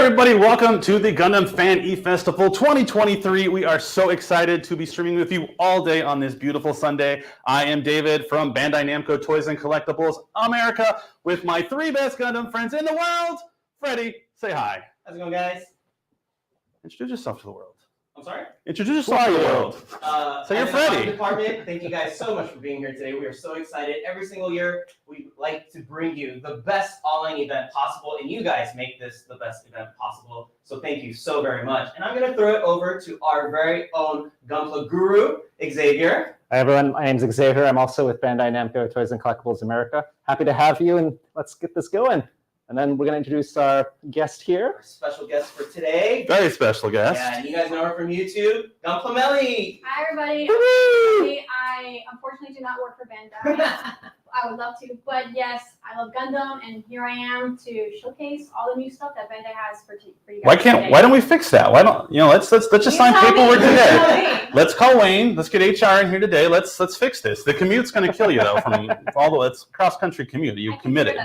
everybody, welcome to the Gundam Fan E-Festival 2023. We are so excited to be streaming with you all day on this beautiful Sunday. I am David from Bandai Namco Toys and Collectibles America with my three best Gundam friends in the world. Freddie, say hi. How's it going, guys? Introduce yourself to the world. I'm sorry? Introduce yourself to the world. So you're Freddie. Department, thank you guys so much for being here today. We are so excited. Every single year, we like to bring you the best online event possible, and you guys make this the best event possible. So thank you so very much. And I'm going to throw it over to our very own Gunpla guru, Xavier. Hi, everyone. My name's Xavier. I'm also with Bandai Namco Toys and Collectibles America. Happy to have you, and let's get this going. And then we're going to introduce our guest here. Our special guest for today. Very special guest. Yeah, and you guys know her from YouTube, Gunpla. Hi, everybody. I unfortunately do not work for Bandai. I would love to, but yes, I love Gundam, and here I am to showcase all the new stuff that Bandai has for you guys. Why don't we fix that? Why don't let's just sign paperwork today. Let's call Wayne. Let's get HR in here today. Let's fix this. The commute's going to kill you though. From it's cross country commute. You committed.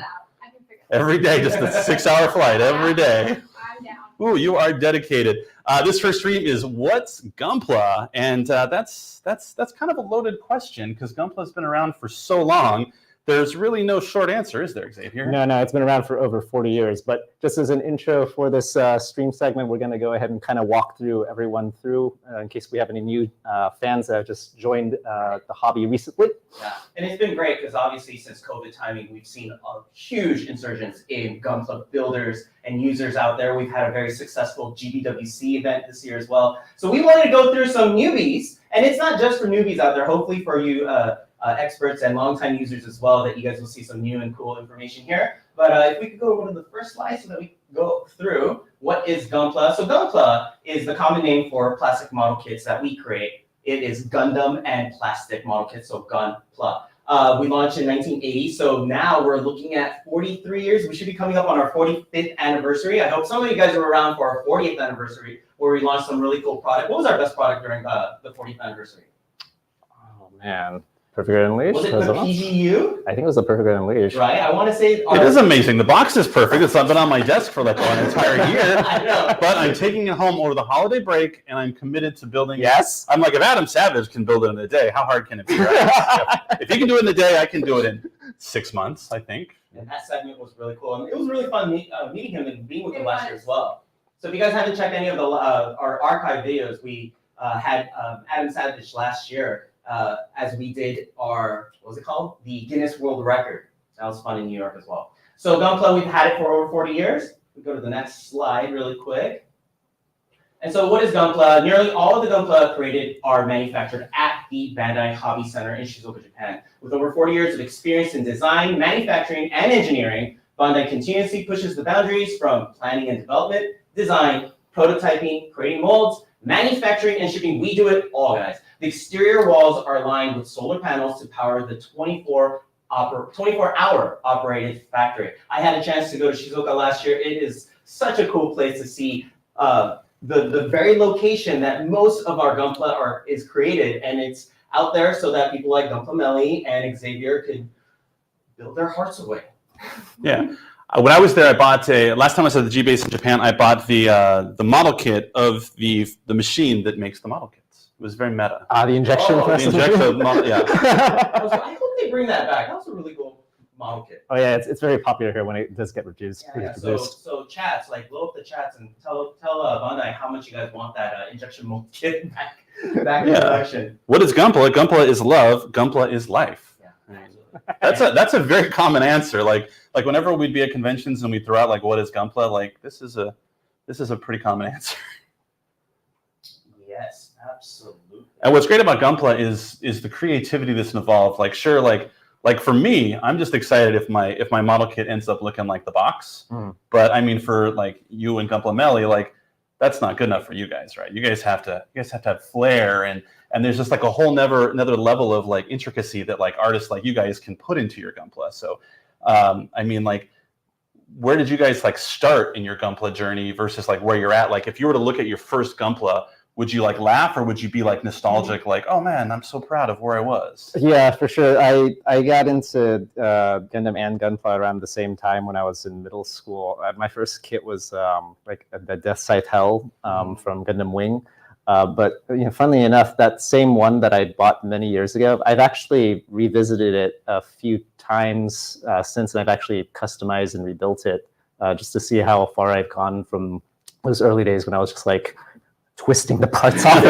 Every day, just a 6-hour flight every day. I'm down. Ooh, you are dedicated. This first stream is what's Gunpla, and that's kind of a loaded question because Gunpla's been around for so long. There's really no short answer, is there, Xavier? No, it's been around for over 40 years. But just as an intro for this stream segment, we're going to go ahead and kind of walk through everyone through in case we have any new fans that have just joined the hobby recently. Yeah, and it's been great because obviously since COVID timing, we've seen a huge insurgence in Gunpla builders and users out there. We've had a very successful GBWC event this year as well. So we wanted to go through some newbies, and it's not just for newbies out there. Hopefully for you experts and longtime users as well, that you guys will see some new and cool information here. But if we could go to the first slide so that we go through what is Gunpla. So Gunpla is the common name for plastic model kits that we create. It is Gundam and plastic model kits, so Gunpla. We launched in 1980, so now we're looking at 43 years. We should be coming up on our 45th anniversary. I hope some of you guys were around for our 40th anniversary, where we launched some really cool product. What was our best product during the 40th anniversary? Oh, man. Perfect Guard Unleashed? Was it the PGU? I think it was the Perfect Guard Unleashed. Right, I want to say... It is amazing. The box is perfect. It's been on my desk for like an entire year. I know. But I'm taking it home over the holiday break, and I'm committed to building Yes. I'm like, if Adam Savage can build it in a day, how hard can it be, right? If he can do it in a day, I can do it in 6 months, I think. And that segment was really cool. And it was really fun meeting him and being with him last year as well. So if you guys haven't checked any of our archive videos, we had Adam Savage last year as we did our, what was it called? The Guinness World Record. That was fun in New York as well. So Gunpla, we've had it for over 40 years. We go to the next slide really quick. And so what is Gunpla? Nearly all of the Gunpla created are manufactured at the Bandai Hobby Center in Shizuoka, Japan. With over 40 years of experience in design, manufacturing, and engineering, Bandai continuously pushes the boundaries from planning and development, design, prototyping, creating molds, manufacturing, and shipping. We do it all, guys. The exterior walls are lined with solar panels to power the 24-hour operated factory. I had a chance to go to Shizuoka last year. It is such a cool place to see the very location that most of our Gunpla is created, and it's out there so that people like Gunpla Melly and Xavier could build their hearts away. Yeah. When I was there, I bought last time I was at the G base in Japan, I bought the model kit of the machine that makes the model kits. It was very meta. The injection press. The injection model, yeah. I hope they bring that back. That was a really cool model kit. Oh, yeah, it's very popular here when it does get reduced. Yeah. So chats, like blow up the chats and tell Bandai how much you guys want that injection mold kit back in production. What is Gunpla? Gunpla is love. Gunpla is life. Yeah, That's a very common answer. Like whenever we'd be at conventions and we throw out like what is Gunpla, like this is a pretty common answer. Yes, absolutely. And what's great about Gunpla is the creativity that's involved. Like sure, like for me, I'm just excited if my model kit ends up looking like the box. But I mean, for like you and Gunpla Melly, like that's not good enough for you guys, right? You guys have to have flair and there's just like a whole another level of like intricacy that like artists like you guys can put into your Gunpla. So I mean, like, where did you guys like start in your Gunpla journey versus like where you're at? Like if you were to look at your first Gunpla, would you like laugh or would you be like nostalgic, like, oh man, I'm so proud of where I was? Yeah, for sure. I got into Gundam and Gunpla around the same time when I was in middle school. My first kit was like the Death Scythe Hell from Gundam Wing. But funnily enough, that same one that I bought many years ago, I've actually revisited it a few times since, and I've actually customized and rebuilt it just to see how far I've gone from those early days when I was just like twisting the parts off.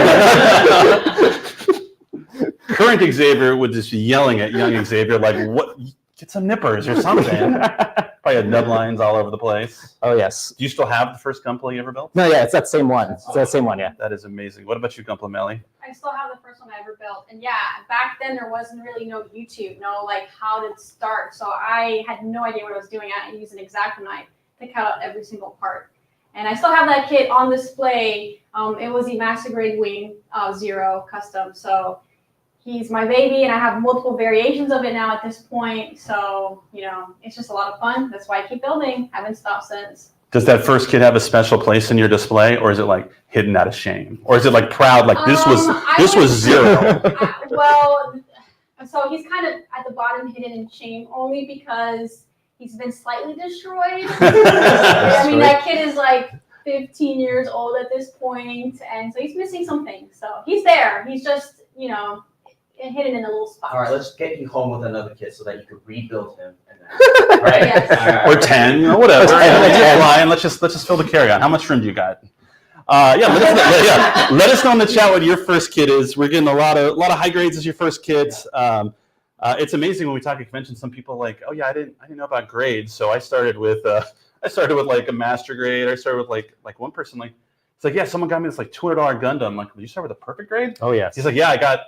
Current Xavier would just be yelling at young Xavier, like, what? Get some nippers or something. Probably had nub lines all over the place. Oh, yes. Do you still have the first Gunpla you ever built? No, yeah, it's that same one. It's that same one, yeah. That is amazing. What about you, Gunpla Melly? I still have the first one I ever built. And yeah, back then there wasn't really no YouTube, no like how to start. So I had no idea what I was doing. I used an X-Acto knife to cut out every single part. And I still have that kit on display. It was the Master Grade Wing 0 custom. So he's my baby, and I have multiple variations of it now at this point. So, it's just a lot of fun. That's why I keep building. Haven't stopped since. Does that first kit have a special place in your display, or is it like hidden out of shame? Or is it like proud, like this was 0? Well, so he's kind of at the bottom hidden in shame only because he's been slightly destroyed. I mean, that kid is like 15 years old at this point, and so he's missing something. So he's there. He's just, hidden in a little spot. All right, let's get you home with another kid so that you could rebuild him. And then, all right? Yes. All right. Or 10, or whatever. Ryan, let's just fill the carry-on. How much room do you got? Let us know in the chat what your first kit is. We're getting a lot of high grades as your first kids. It's amazing when we talk at convention. Some people are like, oh yeah, I didn't know about grades, so I started with like a master grade. I started with like one person it's like, yeah, someone got me this like $200 Gundam. I'm like, did you start with a perfect grade? Oh yes. He's like, yeah, I got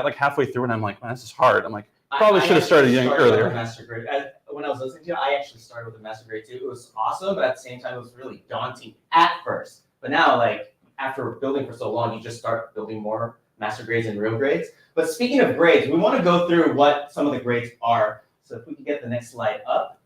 like halfway through, and I'm like, man, this is hard. I'm like, probably should have started earlier. With a master grade. When I was listening to you, I actually started with a master grade too. It was awesome, but at the same time, it was really daunting at first. But now, like after building for so long, you just start building more master grades and real grades. But speaking of grades, we want to go through what some of the grades are. So if we can get the next slide up.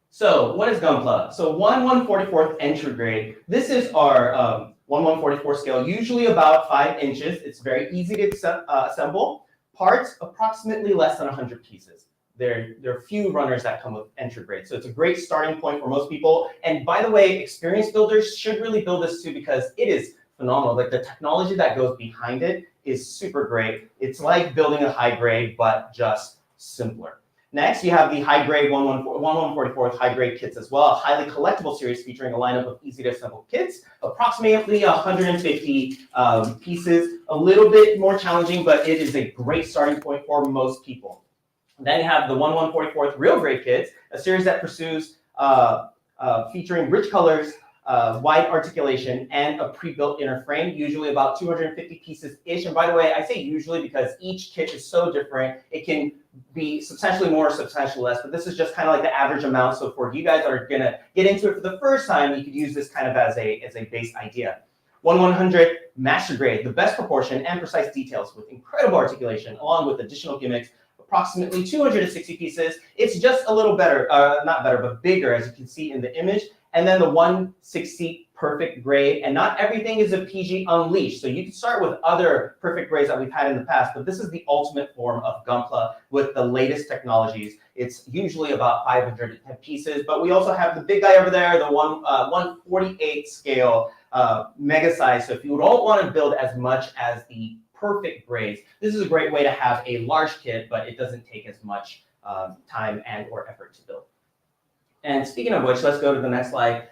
So what is Gunpla? So 1/144th entry grade. This is our 1/144 scale, usually about 5 inches. It's very easy to assemble. Parts, approximately less than 100 pieces. There are few runners that come with entry grade. So it's a great starting point for most people. And by the way, experienced builders should really build this too because it is phenomenal. Like the technology that goes behind it is super great. It's like building a high grade, but just simpler. Next, you have the high grade 1/144th high grade kits as well, a highly collectible series featuring a lineup of easy to assemble kits, approximately 150 pieces, a little bit more challenging, but it is a great starting point for most people. Then you have the 1/144th real grade kits, a series that pursues featuring rich colors, wide articulation, and a pre-built inner frame, usually about 250 pieces-ish. And by the way, I say usually because each kit is so different. It can be substantially more or substantially less, but this is just kind of like the average amount. So for you guys that are gonna get into it for the first time, you could use this kind of as a base idea. 1/100 master grade, the best proportion and precise details with incredible articulation, along with additional gimmicks, approximately 260 pieces. It's just a little better, not better, but bigger, as you can see in the image. And then the 160 perfect grade, and not everything is a PG Unleashed. So you can start with other perfect grades that we've had in the past, but this is the ultimate form of Gunpla with the latest technologies. It's usually about 510 pieces, but we also have the big guy over there, the 148 scale mega size. So if you don't want to build as much as the perfect grades, this is a great way to have a large kit, but it doesn't take as much time and or effort to build. And speaking of which, let's go to the next slide.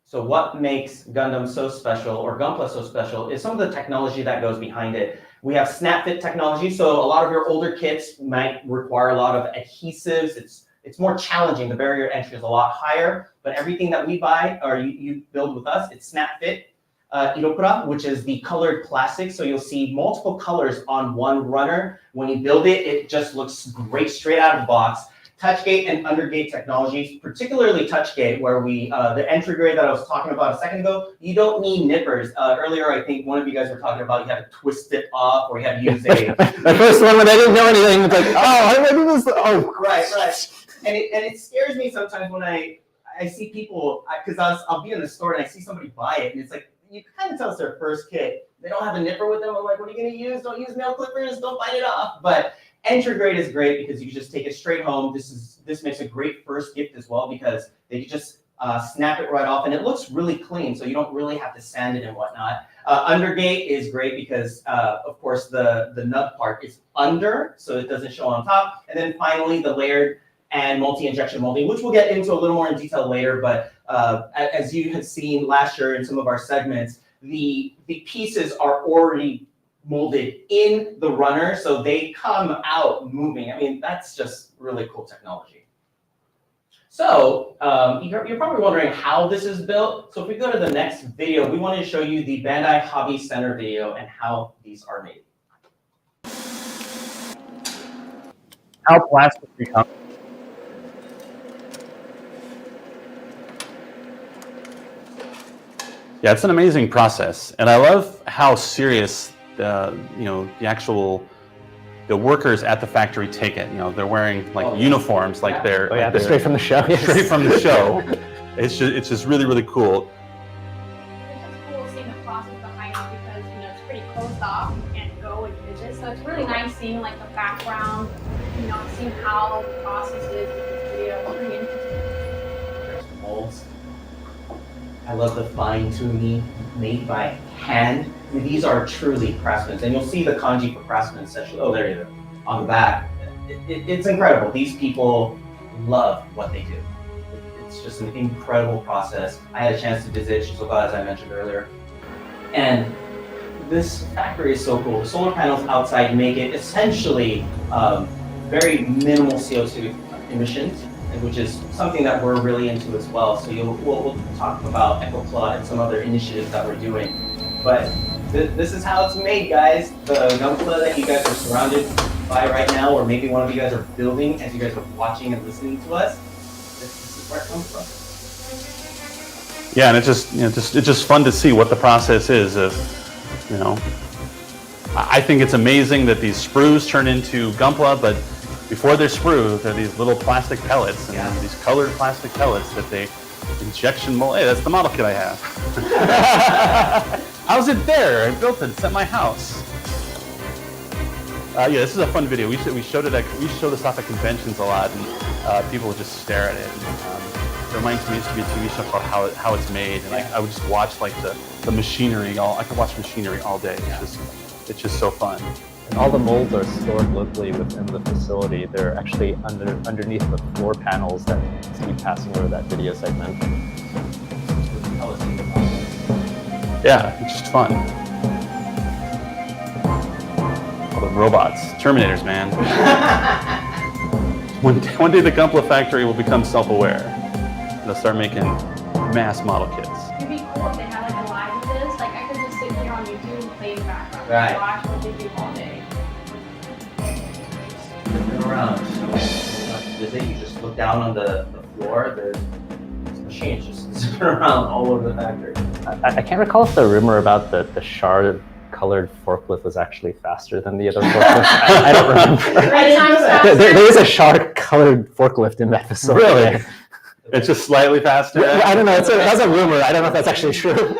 So what makes Gundam so special, or Gunpla so special, is some of the technology that goes behind it. We have snap fit technology, so a lot of your older kits might require a lot of adhesives. It's more challenging. The barrier to entry is a lot higher, but everything that we buy or you build with us, it's snap fit. Irokura, which is the colored plastic. So you'll see multiple colors on one runner. When you build it, it just looks great straight out of the box. Touchgate and undergate technologies, particularly touchgate, where the entry grade that I was talking about a second ago, you don't need nippers. Earlier, I think one of you guys were talking about you had to twist it off, or you had to use a... The first one when I didn't know anything, it's like, oh, how do I do this? Oh, right. And it scares me sometimes when I I see people, because I'll be in the store and I see somebody buy it, and it's like, you can kind of tell it's their first kit. They don't have a nipper with them. I'm like, what are you going to use? Don't use nail clippers. Don't bite it off. But entry grade is great because you can just take it straight home. This makes a great first gift as well because they can just snap it right off, and it looks really clean, so you don't really have to sand it and whatnot. Undergate is great because, of course, the nub part is under, so it doesn't show on top. And then finally, the layered and multi-injection molding, which we'll get into a little more in detail later. But as you had seen last year in some of our segments, the pieces are already molded in the runner, so they come out moving. I mean, that's just really cool technology. So you're probably wondering how this is built. So if we go to the next video, we wanted to show you the Bandai Hobby Center video and how these are made. How plastic becomes. Yeah, it's an amazing process, and I love how serious the workers at the factory take it. You know, they're wearing like uniforms, like they're they're straight from the show. Straight from the show. It's just really, really cool. It's just cool seeing the process behind it because it's pretty closed off. You can't go and visit, so it's really nice seeing like the background. Seeing how the process is with this video. It's pretty interesting. There's molds. I love the fine tuning made by hand. These are truly craftsmen, and you'll see the kanji for craftsmen section. Oh, there you go, on the back. It's incredible. These people love what they do. It's just an incredible process. I had a chance to visit Shizuoka, as I mentioned earlier, and this factory is so cool. The solar panels outside make it essentially very minimal CO2 emissions, which is something that we're really into as well. So we'll talk about EcoPlot and some other initiatives that we're doing. But this is how it's made, guys. The Gunpla that you guys are surrounded by right now, or maybe one of you guys are building as you guys are watching and listening to us, this is where it comes from. Yeah, and it's just fun to see what the process is of, I think it's amazing that these sprues turn into Gunpla, but before they're sprues, they're these little plastic pellets, and these colored plastic pellets that they injection mold. Hey, that's the model kit I have. How's it there? I built it. It's at my house. Yeah, this is a fun video. We showed this off at conventions a lot, and people would just stare at it. It reminds me, used to be a TV show called How It's Made, and I would just watch like the machinery. I could watch machinery all day. It's just so fun. And all the molds are stored locally within the facility. They're actually underneath the floor panels that keep passing over that video segment. Yeah, it's just fun. All the robots, Terminators, man. One day the Gunpla factory will become self-aware. They'll start making mass model kits. It'd be cool if they had like a live of this. Like I could just sit here on YouTube and play in the background Right. and watch what they do all day. Around. Visit, you just look down on the floor. The machines just zipping around all over the factory. I can't recall if the rumor about the shard-colored forklift was actually faster than the other forklift. I don't remember. 3 times faster. There is a shard-colored forklift in that facility. Really? It's just slightly faster? I don't know. That's a rumor. I don't know if that's actually true.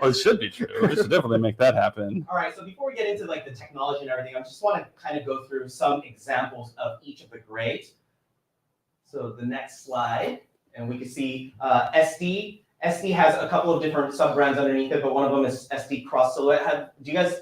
Oh, it should be true. We should definitely make that happen. All right, so before we get into like the technology and everything, I just want to kind of go through some examples of each of the grades. So the next slide, and we can see SD. SD has a couple of different sub-brands underneath it, but one of them is SD Cross Silhouette.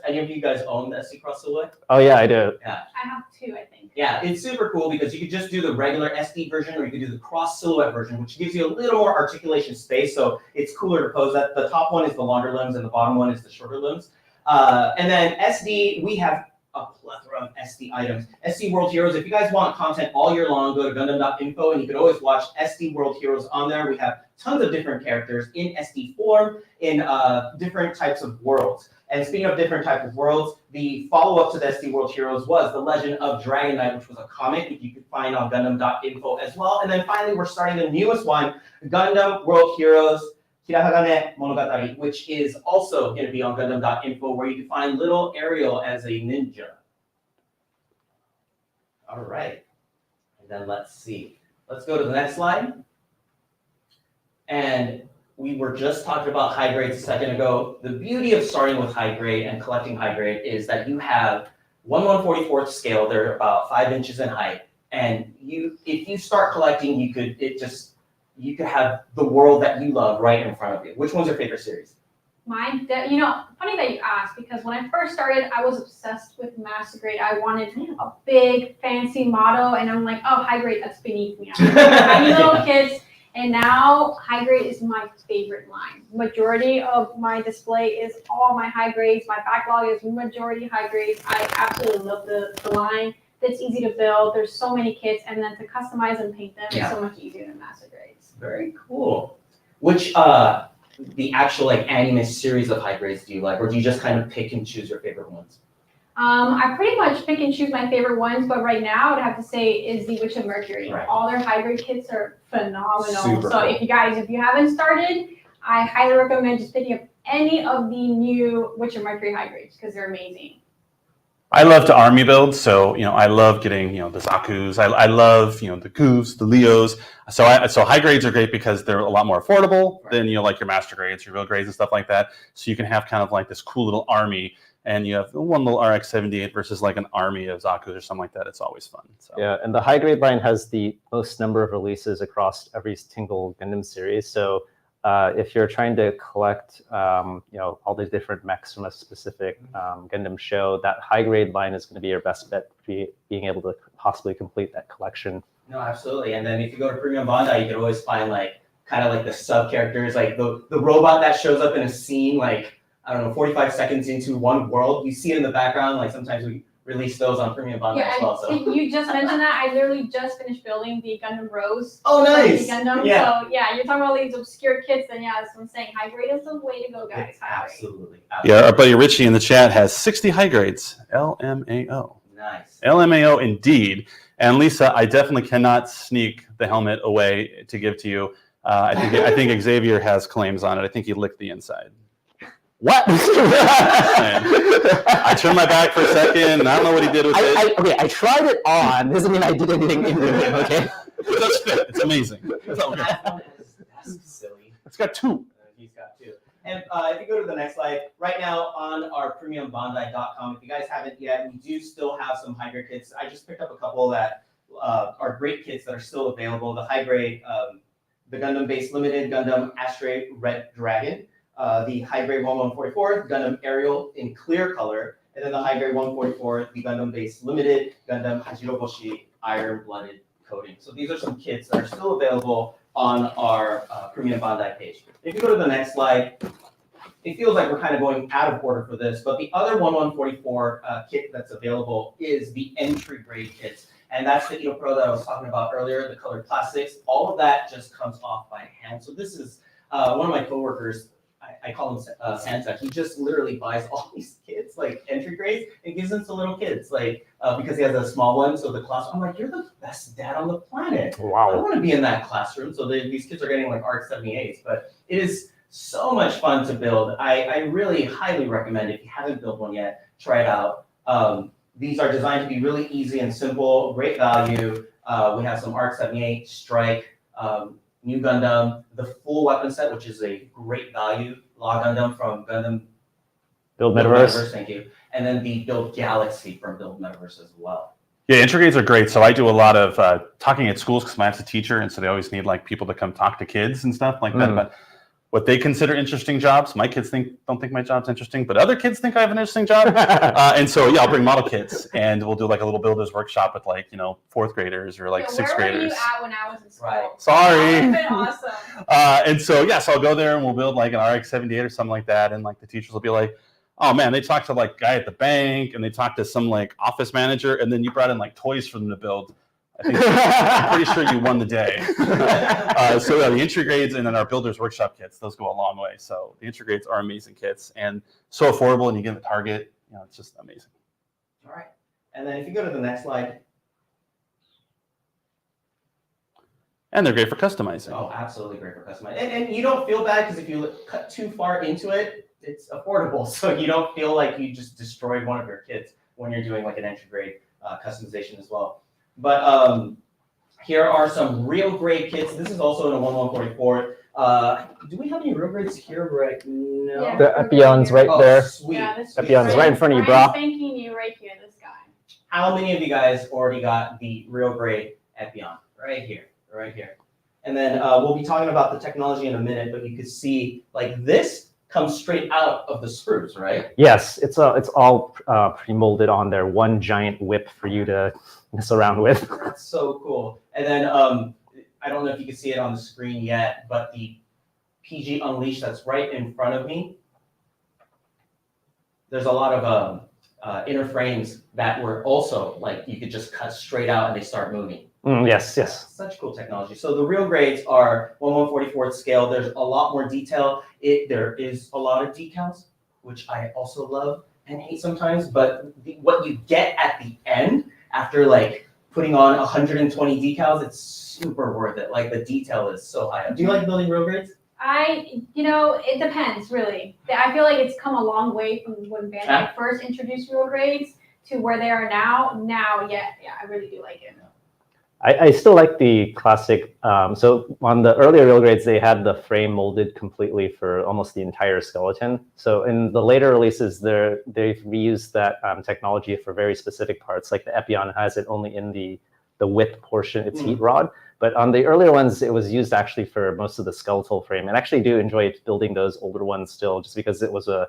Any of you guys own the SD Cross Silhouette? Oh yeah, I do. Yeah. I have 2, I think. Yeah, it's super cool because you could just do the regular SD version, or you could do the Cross Silhouette version, which gives you a little more articulation space, so it's cooler to pose. That the top one is the longer limbs, and the bottom one is the shorter limbs. And then SD, we have a plethora of SD items. SD World Heroes, if you guys want content all year long, go to Gundam.info, and you can always watch SD World Heroes on there. We have tons of different characters in SD form, in different types of worlds. And speaking of different types of worlds, the follow-up to the SD World Heroes was The Legend of Dragon Knight, which was a comic that you could find on Gundam.info as well. And then finally, we're starting the newest one, Gundam World Heroes Hiragane Monogatari, which is also going to be on Gundam.info, where you can find little Ariel as a ninja. All right. And then let's see. Let's go to the next slide. And we were just talking about high grades a second ago. The beauty of starting with high grade and collecting high grade is that you have 1/144th scale. They're about 5 inches in height. And if you start collecting, you could have the world that you love right in front of you. Which one's your favorite series? Mine, funny that you asked, because when I first started, I was obsessed with master grade. I wanted a big, fancy model, and I'm like, oh, high grade, that's beneath me. I need little kids, and now high grade is my favorite line. Majority of my display is all my high grades. My backlog is majority high grades. I absolutely love the line. It's easy to build. There's so many kits, and then to customize and paint them is so much easier than master grades. Very cool. Which the actual like anime series of high grades do you like, or do you just kind of pick and choose your favorite ones? I pretty much pick and choose my favorite ones, but right now I'd have to say is the Witch of Mercury. Right. All their high grade kits are phenomenal. Super so cool. if you haven't started, I highly recommend just picking up any of the new Witch of Mercury high grades because they're amazing. I love to army build, so I love getting the Zakus. I love the Goofs, the Leos. So high grades are great because they're a lot more affordable than like your master grades, your real grades, and stuff like that. So you can have kind of like this cool little army, and you have one little RX-78 versus like an army of Zakus or something like that. It's always fun. So. Yeah, and the high grade line has the most number of releases across every single Gundam series. So if you're trying to collect, all these different mechs from a specific Gundam show, that high grade line is going to be your best bet for being able to possibly complete that collection. No, absolutely. And then if you go to Premium Bandai, you can always find like kind of like the sub characters, like the robot that shows up in a scene, like I don't know, 45 seconds into one world. You see it in the background. Like sometimes we release those on Premium Bandai as well. So you just mentioned that. I literally just finished building the Gundam Rose. Oh, nice. Gundam. Yeah. So yeah, you're talking about these obscure kits, then yeah, as I'm saying, high grade is the way to go, guys. Absolutely. Yeah, our buddy Richie in the chat has 60 high grades. LMAO. Nice. LMAO indeed. And Lisa, I definitely cannot sneak the helmet away to give to you. I think Xavier has claims on it. I think he licked the inside. What? I turned my back for a second, and I don't know what he did with it. Okay, I tried it on. Doesn't mean I did anything in it, okay? It does fit. It's amazing. That's silly. It's got two. He's got two. And if you go to the next slide, right now on our premiumbandai.com, if you guys haven't yet, we do still have some high grade kits. I just picked up a couple that are great kits that are still available. The high grade, the Gundam Base Limited, Gundam Astray Red Dragon, the high grade 1144, Gundam Aerial in clear color, and then the high grade 144, the Gundam Base Limited, Gundam Hajiroboshi Iron Blooded Coating. So these are some kits that are still available on our Premium Bandai page. If you go to the next slide, it feels like we're kind of going out of order for this, but the other 1144 kit that's available is the entry grade kits. And that's the Edo Pro that I was talking about earlier, the colored plastics. All of that just comes off by hand. So this is one of my coworkers, I call him Santa. He just literally buys all these kits, like entry grades, and gives them to little kids, like because he has a small one. So the class, I'm like, you're the best dad on the planet. Wow. I want to be in that classroom. So these kids are getting like RX-78s, but it is so much fun to build. I really highly recommend, if you haven't built one yet, try it out. These are designed to be really easy and simple, great value. We have some RX-78, Strike, New Gundam, the full weapon set, which is a great value, Law Gundam from Gundam Build Metaverse. Thank you. And then the Build Galaxy from Build Metaverse as well. Yeah, entry grades are great. So I do a lot of talking at schools because my wife's a teacher, and so they always need like people to come talk to kids and stuff like that. But what they consider interesting jobs, my kids don't think my job's interesting, but other kids think I have an interesting job. And so yeah, I'll bring model kits, and we'll do like a little builders workshop with like 4th graders or like 6th graders. Where were you at when I was in school? Right. Sorry. That would have been awesome. And so so I'll go there and we'll build like an RX-78 or something like that, and like the teachers will be like, oh man, they talked to like guy at the bank, and they talked to some like office manager, and then you brought in like toys for them to build. I'm pretty sure you won the day. So yeah, the entry grades and then our builders workshop kits, those go a long way. So the entry grades are amazing kits and so affordable, and you get them at Target. It's just amazing. All right. And then if you go to the next slide. And they're great for customizing. Oh, absolutely great for customizing. And you don't feel bad because if you cut too far into it, it's affordable. So you don't feel like you just destroyed one of your kits when you're doing like an entry grade customization as well. But here are some real great kits. This is also in a 1144. Do we have any real grades here right now? Yeah. The Epion's right Oh, there. sweet. Yeah, this Epion's right in front of you, bro. Spanking you right here, this guy. How many of you guys already got the real grade Epion? Right here, right here. And then we'll be talking about the technology in a minute, but you could see like this comes straight out of the screws, right? Yes, it's all pre-molded on there. One giant whip for you to mess around with. That's so cool. And then I don't know if you can see it on the screen yet, but the PG Unleashed that's right in front of me, there's a lot of inner frames that were also like you could just cut straight out and they start moving. Yes, yes. Such cool technology. So the real grades are 1/144th scale. There's a lot more detail. There is a lot of decals, which I also love and hate sometimes. But what you get at the end after like putting on 120 decals, it's super worth it. Like the detail is so high. Do you like building real grades? It depends really. I feel like it's come a long way from when Bandai first introduced real grades to where they are now. Now, yeah, I really do like it. I still like the classic. So on the earlier real grades, they had the frame molded completely for almost the entire skeleton. So in the later releases, they've reused that technology for very specific parts. Like the Epion has it only in the width portion, its heat rod. But on the earlier ones, it was used actually for most of the skeletal frame. And I actually do enjoy building those older ones still, just because it was a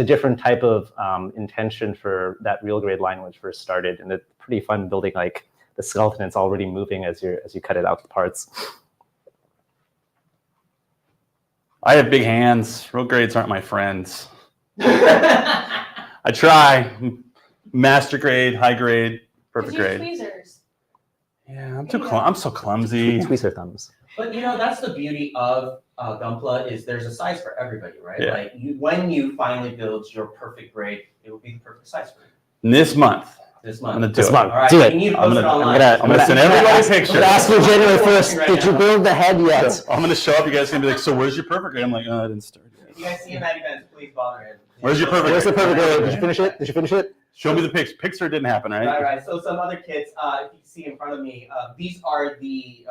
different type of intention for that real grade line when it first started. And it's pretty fun building like the skeleton. It's already moving as you cut it out the parts. I have big hands. Real grades aren't my friends. I try. Master grade, high grade, perfect grade. Tweezers. Yeah, I'm so clumsy. Tweezer thumbs. But that's the beauty of Gunpla is there's a size for everybody, right? Yeah. Like when you finally build your perfect grade, it will be the perfect size for you. This month. This I'm month. gonna do it. All right, Do it. you need to post it online. I'm gonna send everybody a picture. I'm gonna ask you January 1st, Right did you now. build the head yet? I'm gonna show up. You guys are gonna be like, so where's your perfect grade? I'm like, I didn't start yet. If you guys see him at events, please bother him. Where's your perfect Where's the perfect grade? Did grade? you finish it? Did you finish it? Show me the pics. Pixar didn't happen, right? Right. So some other kits, if you see in front of me, these are the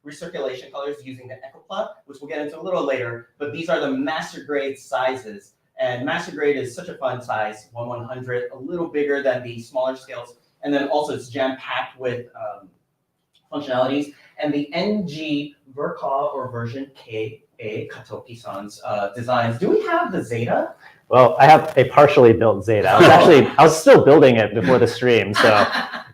recirculation colors using the Gunpla, which we'll get into a little later. But these are the master grade sizes, and master grade is such a fun size, 1/100, a little bigger than the smaller scales, and then also it's jam packed with functionalities. And the NG Verka or version KA Katoki-san's designs. Do we have the Zeta? Well, I have a partially built Zeta. I was still building it before the stream, so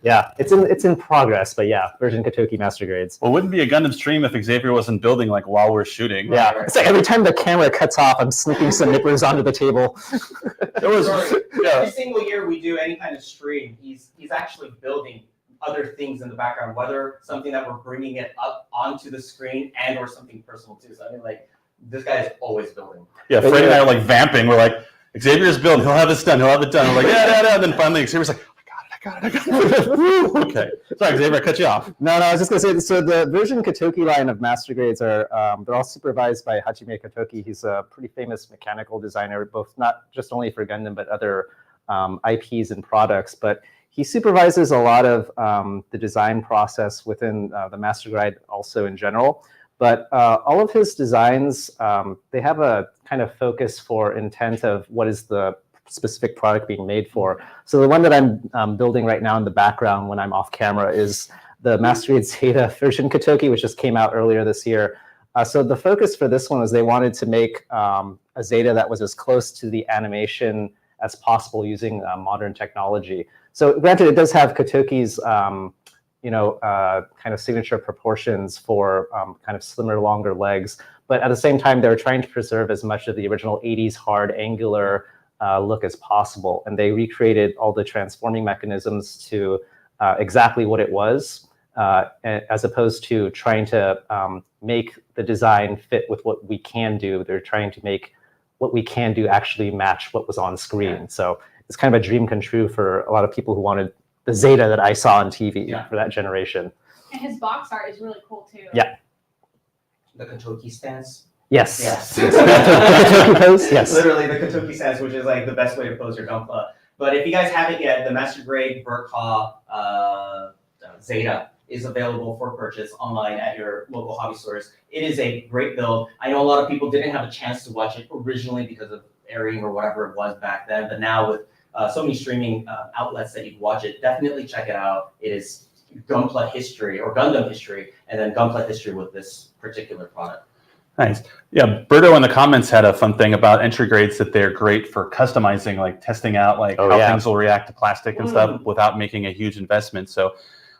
yeah, it's in progress. But yeah, version Katoki master grades. Well, it wouldn't be a Gundam stream if Xavier wasn't building like while we're shooting. Yeah, Right. it's like every time the camera cuts off, I'm sneaking some nippers onto the table. It was Every single year we do any kind of stream, he's actually building other things in the background, whether something that we're bringing it up onto the screen and or something personal too. So I mean, like, this guy is always building. Yeah, Freddie and I are like vamping. We're like, Xavier's building. He'll have this done. He'll have it done. We're like, yeah. And then finally, Xavier's like, I got it. Okay. Sorry, Xavier, I cut you off. No, I was just gonna say. So the version Katoki line of master grades are they're all supervised by Hajime Katoki. He's a pretty famous mechanical designer, both not just only for Gundam but other IPs and products. But he supervises a lot of the design process within the master grade, also in general. But all of his designs, they have a kind of focus for intent of what is the specific product being made for. So the one that I'm building right now in the background when I'm off camera is the Master Grade Zeta version Katoki, which just came out earlier this year. So the focus for this one was they wanted to make a Zeta that was as close to the animation as possible using modern technology. So granted, it does have Katoki's kind of signature proportions for kind of slimmer, longer legs. But at the same time, they were trying to preserve as much of the original 80s hard angular look as possible. And they recreated all the transforming mechanisms to exactly what it was, as opposed to trying to make the design fit with what we can do. They're trying to make what we can do actually match what was on screen. So it's kind of a dream come true for a lot of people who wanted the Zeta that I saw on TV for that generation. And his box art is really cool too. Yeah. The Katoki stance. Yes. Yes. The Katoki pose. Yes. Literally the Katoki stance, which is like the best way to pose your Gunpla. But if you guys haven't yet, the Master Grade Verka Zeta is available for purchase online at your local hobby stores. It is a great build. I know a lot of people didn't have a chance to watch it originally because of airing or whatever it was back then, but now with so many streaming outlets that you can watch it, definitely check it out. It is Gunpla history or Gundam history, and then Gunpla history with this particular product. Nice. Yeah, Berto in the comments had a fun thing about entry grades that they're great for customizing, like testing out like how things will react to plastic and stuff without making a huge investment. So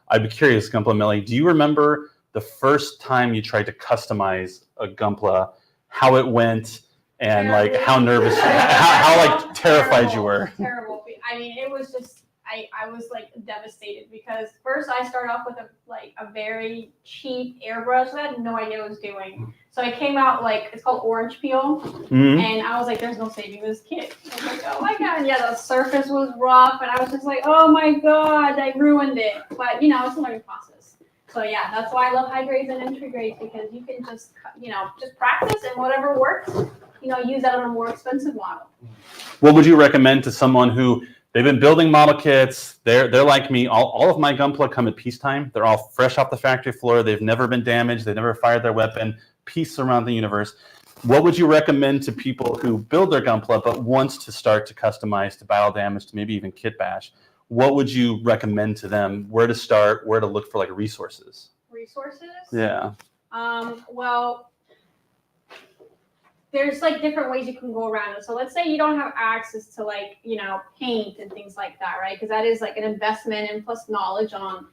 I'd be curious, Gunpla Millie, do you remember the first time you tried to customize a Gunpla, how it went, and like how nervous, how like terrified you were? Terrible. I mean, it was just, I was like devastated because first I started off with a very cheap airbrush. I had no idea what I was doing. So I came out like, it's called orange peel. And I was like, there's no saving this kit. I was like, oh my God. And yeah, the surface was rough. And I was just like, oh my God, I ruined it. But you know, it's a learning process. So yeah, that's why I love high grades and entry grades, because you can just, just practice, and whatever works, use that on a more expensive model. What would you recommend to someone who they've been building model kits? They're like me. All of my Gunpla come at peacetime. They're all fresh off the factory floor. They've never been damaged. They've never fired their weapon. Peace around the universe. What would you recommend to people who build their Gunpla but wants to start to customize to battle damage, to maybe even kit bash? What would you recommend to them? Where to start? Where to look for like resources? Resources? Yeah. Well, there's like different ways you can go around it. So let's say you don't have access to paint and things like that, right? Because that is like an investment, and plus knowledge on,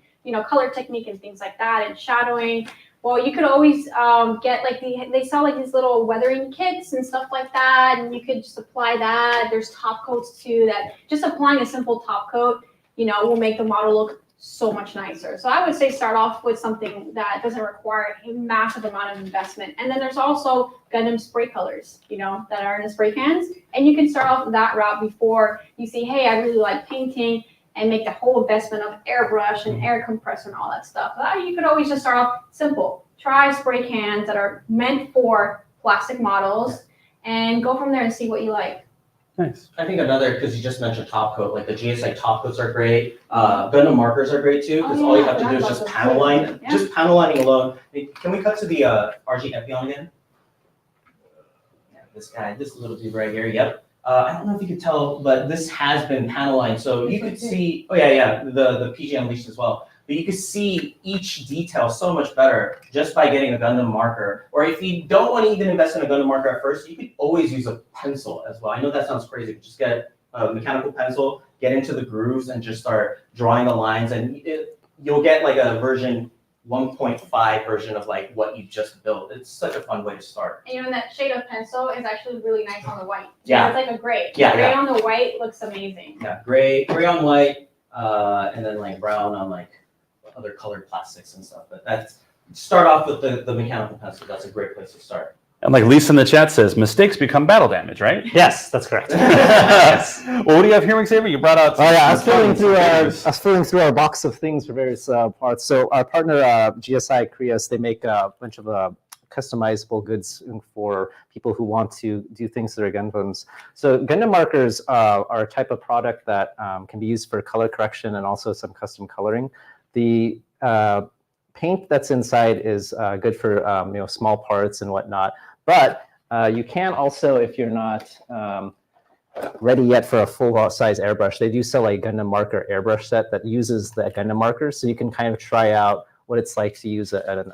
color technique and things like that, and shadowing. Well, you could always get like they sell like these little weathering kits and stuff like that, and you could just apply that. There's top coats too, that just applying a simple top coat, will make the model look so much nicer. So I would say start off with something that doesn't require a massive amount of investment. And then there's also Gundam spray colors, that are in the spray cans. And you can start off that route before you see, hey, I really like painting, and make the whole investment of airbrush and air compressor and all that stuff. You could always just start off simple. Try spray cans that are meant for plastic models and go from there and see what you like. Nice. I think another, because you just mentioned top coat, like the GSI top coats are great. Gundam markers are great too, because all you have to do is just panel line. Yeah. Just panel lining alone. Can we cut to the RG Epion again? Yeah, this little dude right here. Yep. I don't know if you could tell, but this has been panel lined, so you could see. Oh yeah, the PG Unleashed as well. But you can see each detail so much better just by getting a Gundam marker. Or if you don't want to even invest in a Gundam marker at first, you could always use a pencil as well. I know that sounds crazy, but just get a mechanical pencil, get into the grooves, and just start drawing the lines, and you'll get like a version 1.5 version of like what you just built. It's such a fun way to start. And that shade of pencil is actually really nice on the white. Yeah. It's like a gray. Yeah, gray on the white looks amazing. Yeah, gray on white, and then like brown on like other colored plastics and stuff. But start off with the mechanical pencil. That's a great place to start. And like Lisa in the chat says, mistakes become battle damage, right? Yes, that's correct. Yes. Well, what do you have here, Xavier? You brought out. I was filling through our box of things for various parts. So our partner GSI Krios, they make a bunch of customizable goods for people who want to do things to their Gundams. So Gundam markers are a type of product that can be used for color correction and also some custom coloring. The paint that's inside is good for small parts and whatnot. But you can also, if you're not ready yet for a full-size airbrush, they do sell a Gundam marker airbrush set that uses the Gundam markers, so you can kind of try out what it's like to use an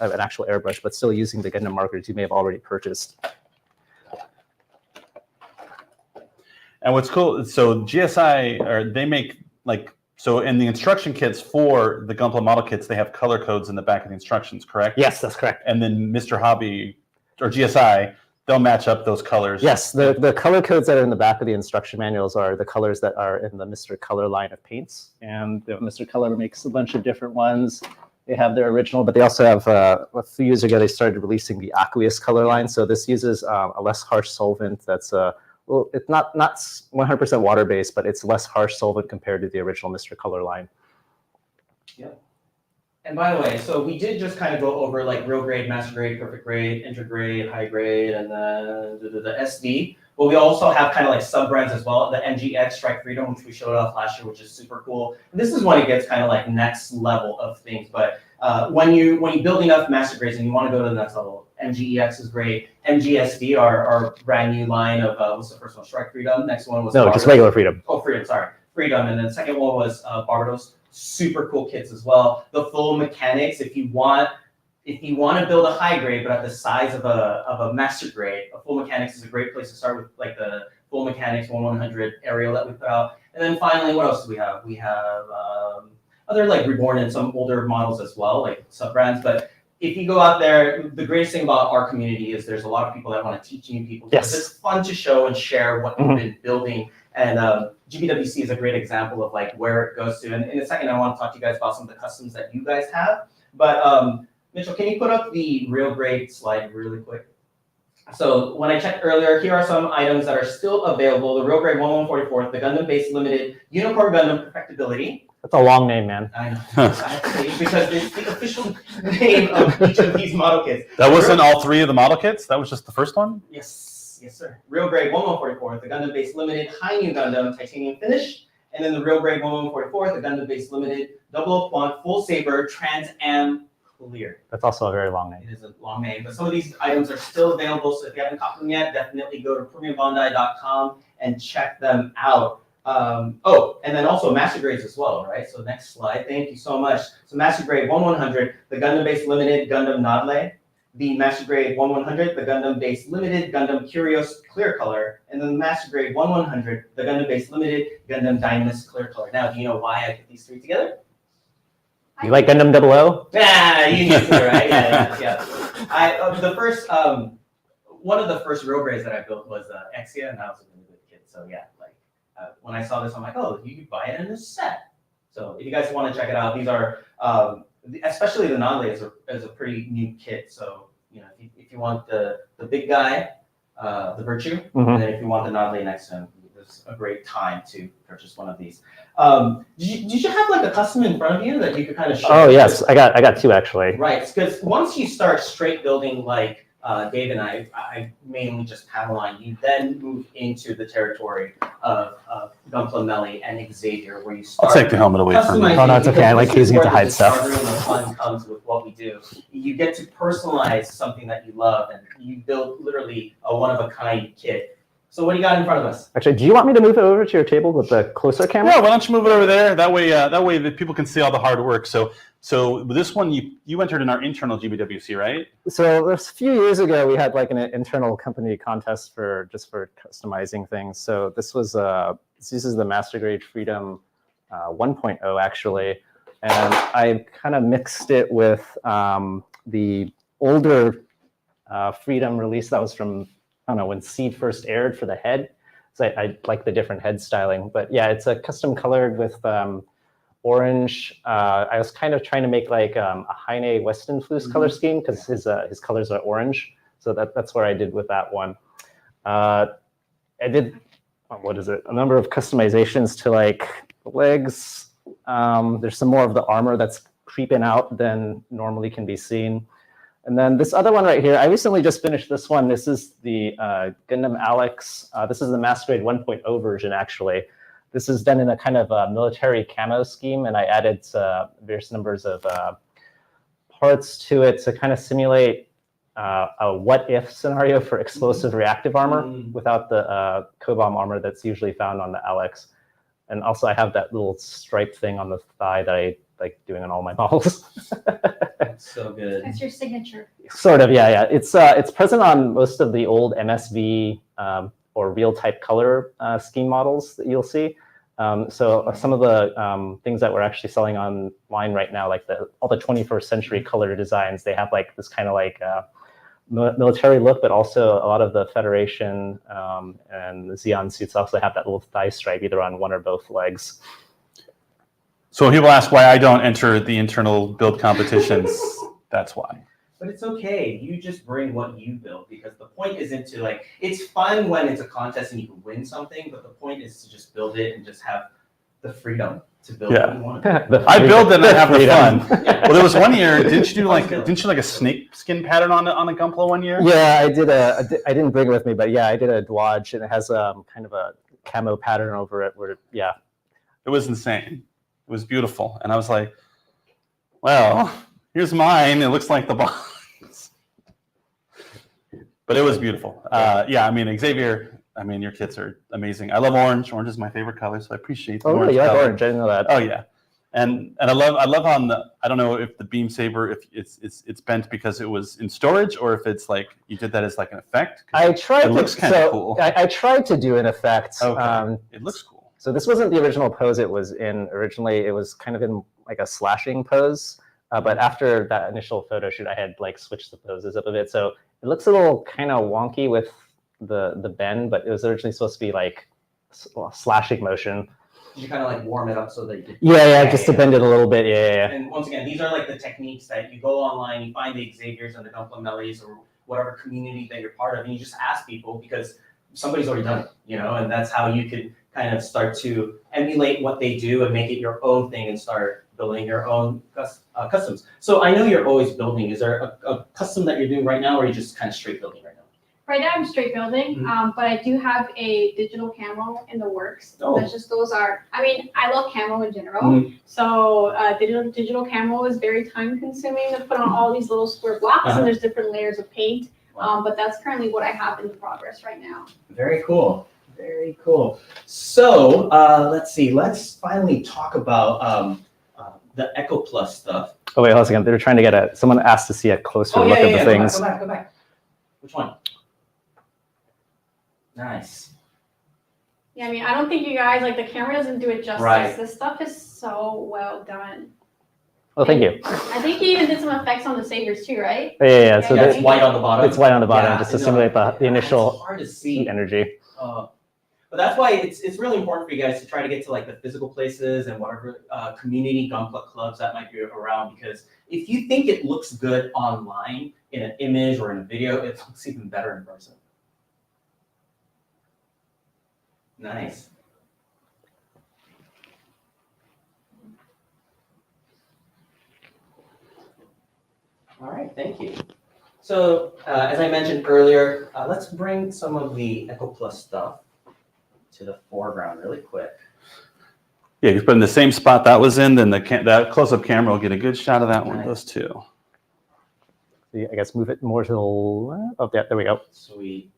actual airbrush, but still using the Gundam markers you may have already purchased. And what's cool, so GSI, they make so in the instruction kits for the Gunpla model kits, they have color codes in the back of the instructions, correct? Yes, that's correct. And then Mr. Hobby or GSI, they'll match up those colors. Yes, the color codes that are in the back of the instruction manuals are the colors that are in the Mr. Color line of paints. And Mr. Color makes a bunch of different ones. They have their original, but they also have, a few years ago, they started releasing the aqueous color line. So this uses a less harsh solvent that's well, it's not 100% water-based, but it's less harsh solvent compared to the original Mr. Color line. Yeah. And by the way, so we did just kind of go over like real grade, master grade, perfect grade, intergrade, high grade, and then the SD. But we also have kind of like sub brands as well. The MGX Strike Freedom, which we showed off last year, which is super cool. And this is when it gets kind of like next level of things. But when you build enough master grades and you want to go to the next level, MGEX is great. MGSD, our brand new line of what's the first one? Strike Freedom. Next one was just regular Freedom. Oh, Freedom. Sorry, Freedom. And then the second one was Barbados. Super cool kits as well. The full mechanics, if you want to build a high grade but at the size of a master grade, a full mechanics is a great place to start with, like the full mechanics 1/100 aerial that we put out. And then finally, what else do we have? We have other like Reborn and some older models as well, like sub brands. But if you go out there, the greatest thing about our community is there's a lot of people that want to teach new people. Yes. It's fun to show and share what you've been building. And GBWC is a great example of like where it goes to. And in a second, I want to talk to you guys about some of the customs that you guys have. But Mitchell, can you put up the real grade slide really quick? So when I checked earlier, here are some items that are still available. The real grade 1144, the Gundam base limited Unicorn Gundam Perfectibility. That's a long name, man. I know. I have to say, because it's the official name of each of these model kits. That wasn't all 3 of the model kits? That was just the first one? Yes, yes, sir. Real grade 1144, the Gundam base limited High New Gundam titanium finish. And then the real grade 1144, the Gundam base limited 001 full saber Trans Am clear. That's also a very long name. It is a long name, but some of these items are still available. So if you haven't caught them yet, definitely go to premiumbondai.com and check them out. Oh, and then also master grades as well, right? So next slide. Thank you so much. So master grade 1100, the Gundam base limited Gundam Nodle. The master grade 1100, the Gundam base limited Gundam Curios clear color, and then the master grade 1100, the Gundam base limited Gundam Dynamis clear color. Now, do you know why I put these 3 together? You like Gundam 00? Yeah, you need to, right? Yeah. The first, one of the first real grades that I built was Exia, and I was a really good kid. So yeah, like when I saw this, I'm like, oh, you could buy it in a set. So if you guys want to check it out, these are, especially the Nodle is a pretty new kit. So you know, if you want the big guy, the Virtue, and then if you want the Nodle next to him, it's a great time to purchase one of these. Did you have like a custom in front of you that you could kind of show? Oh yes, I got 2 actually. Right, because once you start straight building like Dave and I mainly just panel line, you then move into the territory of Gunpla, Melly, and Xavier, where you start. I'll take the helmet away from you. Oh no, it's okay. I like using it to hide stuff. And the fun comes with what we do. You get to personalize something that you love, and you build literally a one-of-a-kind kit. So what do you got in front of us? Actually, do you want me to move it over to your table with the closer camera? Yeah, why don't you move it over there? That way the people can see all the hard work. So this one you entered in our internal GBWC, right? So a few years ago, we had like an internal company contest for customizing things. So this was this is the Master Grade Freedom 1.0 actually, and I kind of mixed it with the older Freedom release that was from, I don't know, when Seed first aired for the head. So I like the different head styling, but yeah, it's a custom colored with orange. I was kind of trying to make like a Heine Westenflus color scheme because his colors are orange. So that's where I did with that one. I did, what is it? A number of customizations to like the legs. There's some more of the armor that's creeping out than normally can be seen. And then this other one right here, I recently just finished this one. This is the Gundam Alex. This is the Master Grade 1.0 version, actually. This is done in a kind of military camo scheme, and I added various numbers of parts to it to kind of simulate a what-if scenario for explosive reactive armor without the co-bomb armor that's usually found on the Alex. And also I have that little stripe thing on the thigh that I like doing on all my models. That's so good. That's your signature. Sort of, yeah. It's present on most of the old MSV or real type color scheme models that you'll see. So some of the things that we're actually selling online right now, like all the 21st century color designs, they have like this kind of like military look, but also a lot of the Federation and the Xeon suits also have that little thigh stripe either on one or both legs. So when people ask why I don't enter the internal build competitions, that's why. But it's okay. You just bring what you build, because the point isn't to it's fun when it's a contest and you can win something, but the point is to just build it and just have the freedom to build Yeah. what you want to The I build it and I have the freedom. fun. Well, there was one year. Didn't you do like a snake skin pattern on a Gunpla one year? Yeah, I did I didn't bring it with me, but yeah, I did a dodge, and it has kind of a camo pattern over it. Where yeah, It was insane. It was beautiful, and I was like, well, here's mine. It looks like the box. But it was beautiful. Yeah, I mean, Xavier, I mean, your kits are amazing. I love orange. Orange is my favorite color, so I appreciate the oh orange really? You like color. orange? I didn't know that. Oh yeah, and I love on the, I don't know if the beam saber, if it's bent because it was in storage, or if it's like you did that as like an effect. I tried. It looks kind of cool. I tried to do an effect. Okay. It looks cool. So this wasn't the original pose it was in originally. It was kind of in like a slashing pose. But after that initial photo shoot, I had like switched the poses up a bit. So it looks a little kind of wonky with the bend, but it was originally supposed to be like slashing motion. Did you kind of like warm it up so that you could... Yeah, just to bend it a little bit. Yeah. And once again, these are like the techniques that you go online, you find the Xaviers and the Gunpla Mellies or whatever community that you're part of, and you just ask people because somebody's already done it, you know, and that's how you could kind of start to emulate what they do and make it your own thing and start building your own customs. So I know you're always building. Is there a custom that you're doing right now, or are you just kind of straight building right now? Right now I'm straight building, but I do have a digital camo in the works. Oh. That's just those are. I mean, I love camo in general. So digital camo is very time consuming to put on all these little square blocks, and there's different layers of paint. But that's currently what I have in progress right now. Very cool. Very cool. So let's see. Let's finally talk about the Echo Plus stuff. Oh wait, hold on a second. They're trying to get someone asked to see a closer look at the things. Go back. Which one? Nice. Yeah, I mean, I don't think you guys, like, the camera doesn't do it justice. Right. This stuff is so well done. Oh, thank you. I think he even did some effects on the Sabers too, right? Yeah. So That's that's white on the bottom. it's white on the bottom, Yeah, just to no, simulate the It's initial hard to see. energy. But that's why it's really important for you guys to try to get to like the physical places and whatever community Gunpla clubs that might be around, because if you think it looks good online in an image or in a video, it looks even better in person. Nice. All right, thank you. So as I mentioned earlier, let's bring some of the Echo Plus stuff to the foreground really quick. Yeah, you put in the same spot that was in, then that close-up camera will get a good shot of that one. Nice. Those two. So I guess move it more to the left. Oh, yeah, there we go. Sweet.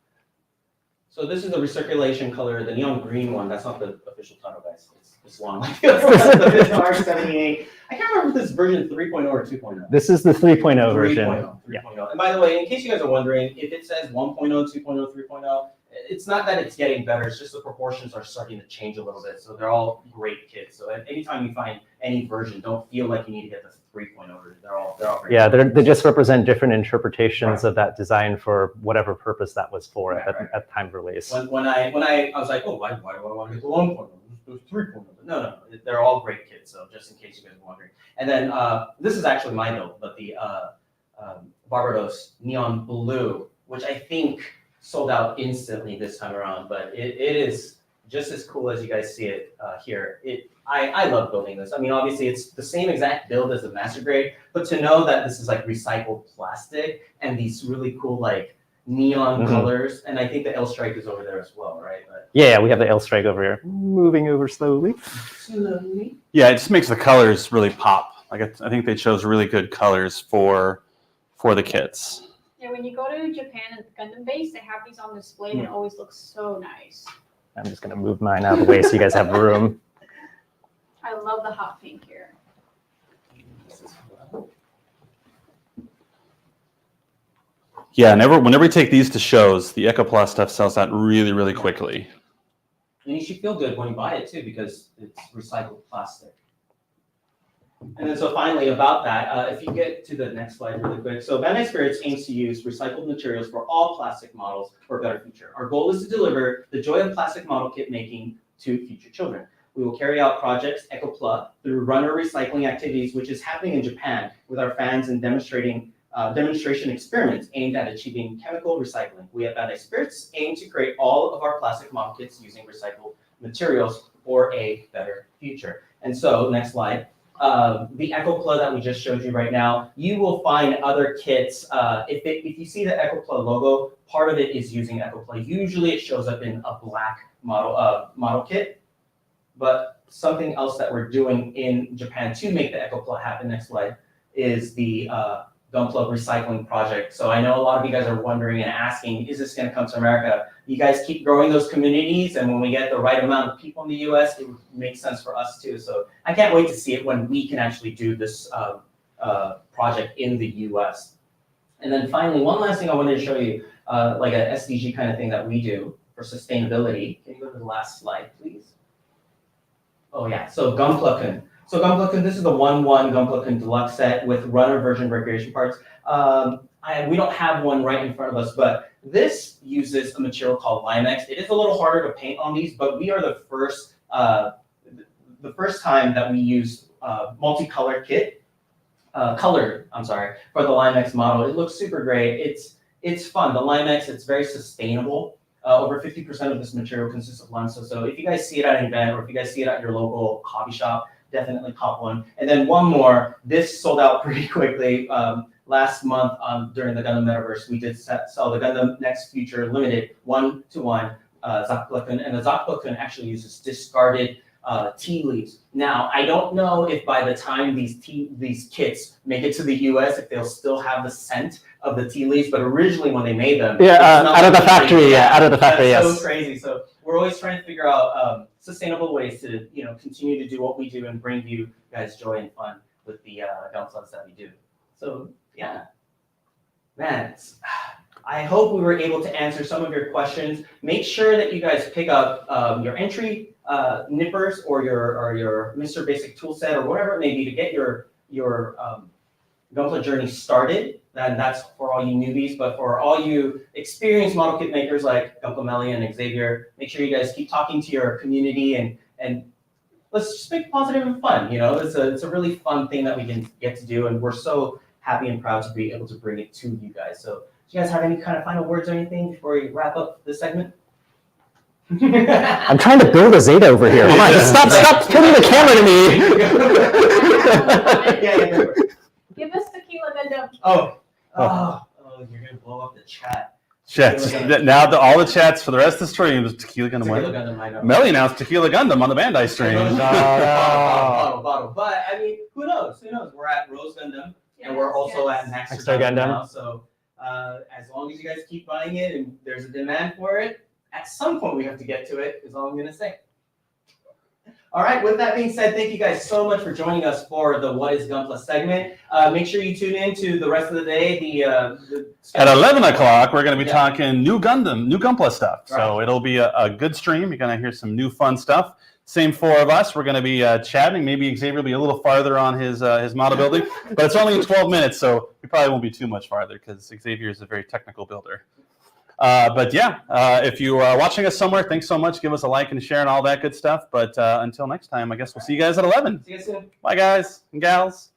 So this is the recirculation color, the neon green one. That's not the official title, guys. It's long. That's the R78. I can't remember if this is version 3.0 or 2.0. This is the 3.0 version. 3.0. Yeah. And by the way, in case you guys are wondering, if it says 1.0, 2.0, 3.0, it's not that it's getting better. It's just the proportions are starting to change a little bit. So they're all great kits. So anytime you find any version, don't feel like you need to get the 3.0 version. They're all great. Yeah, they just represent different interpretations of that design for whatever purpose that was for at time of release. When I was like, oh, why do I want to get the 1.0? There's 3.0. No, they're all great kits. So just in case you guys are wondering. And then this is actually my build, but the Barbados Neon Blue, which I think sold out instantly this time around, but it is just as cool as you guys see it here. I love building this. I mean, obviously it's the same exact build as the master grade, but to know that this is like recycled plastic and these really cool like neon colors, and I think the L Strike is over there as well, right? But yeah, we have the L Strike over here, moving over slowly. Yeah, it just makes the colors really pop. Like I think they chose really good colors for the kits. Yeah, when you go to Japan and Gundam base, they have these on display and it always looks so nice. I'm just gonna move mine out of the way so you guys have room. I love the hot pink here. Yeah, whenever we take these to shows, the Echo Plus stuff sells out really, really quickly. And you should feel good when you buy it too, because it's recycled plastic. And then so finally about that, if you get to the next slide really quick. So Bandai Spirits aims to use recycled materials for all plastic models for a better future. Our goal is to deliver the joy of plastic model kit making to future children. We will carry out projects EcoPlus through runner recycling activities, which is happening in Japan with our fans and demonstration experiments aimed at achieving chemical recycling. We at Bandai Spirits aim to create all of our plastic model kits using recycled materials for a better future. And so, next slide. The EcoPla that we just showed you right now, you will find other kits. If you see the EcoPla logo, part of it is using EcoPla. Usually it shows up in a black model kit, but something else that we're doing in Japan to make the EcoPla happen, next slide, is the Gunpla recycling project. So I know a lot of you guys are wondering and asking, is this going to come to America? You guys keep growing those communities, and when we get the right amount of people in the US, it would make sense for us too. So I can't wait to see it when we can actually do this project in the US. And then finally, one last thing I wanted to show you, like a SDG kind of thing that we do for sustainability. Can you go to the last slide, please? Oh yeah, so Gunpla-kun. So Gunpla-kun, this is the 1-1 Gunpla-kun deluxe set with runner version recreation parts. We don't have one right in front of us, but this uses a material called Limex. It is a little harder to paint on these, but we are the first time that we use multicolored kit, for the Limex model. It looks super great. It's fun. The Limex, it's very sustainable. Over 50% of this material consists of limestone. So if you guys see it at an event or if you guys see it at your local hobby shop, definitely cop one. And then one more, this sold out pretty quickly. Last month during the Gundam Metaverse, we did sell the Gundam Next Future Limited 1-to-1 Zakpla-kun, and the Zakpla-kun actually uses discarded tea leaves. Now, I don't know if by the time these kits make it to the US, if they'll still have the scent of the tea leaves, but originally when they made them, out of the factory, out of the factory, that's yes. so crazy. So we're always trying to figure out sustainable ways to continue to do what we do and bring you guys joy and fun with the Gunplas that we do. So yeah, man, I hope we were able to answer some of your questions. Make sure that you guys pick up your entry nippers or your Mr. Basic tool set or whatever it may be to get your Gunpla journey started. And that's for all you newbies, but for all you experienced model kit makers like Gunpla Melly and Xavier, make sure you guys keep talking to your community and let's just make it positive and fun. It's a really fun thing that we can get to do, and we're so happy and proud to be able to bring it to you guys. So do you guys have any kind of final words or anything before we wrap up this segment? I'm trying to build a Zeta over here. Come on, just stop putting the camera to me. Yeah. Give us Tequila Gundam. Oh, you're gonna blow up the chat. Chats. Now all the chats for the rest of the stream is Tequila Gundam. Tequila Gundam, I know. Melly announced Tequila Gundam on the Bandai stream. Bottle. But I mean, who knows? We're at Rose Gundam, and we're also at Max Star Gundam now. So as long as you guys keep buying it and there's a demand for it, at some point we have to get to it, is all I'm gonna say. All right, with that being said, thank you guys so much for joining us for the What is Gunpla segment. Make sure you tune in to the rest of the day. At 11 o'clock, we're going to be talking new Gunpla stuff. Right. So it'll be a good stream. You're going to hear some new fun stuff. Same four of us. We're going to be chatting. Maybe Xavier will be a little farther on his model building, but it's only 12 minutes, so we probably won't be too much farther because Xavier is a very technical builder. But yeah, if you are watching us somewhere, thanks so much. Give us a like and share and all that good stuff. But until next time, I guess we'll see you guys at 11. See you soon. Bye, guys and gals.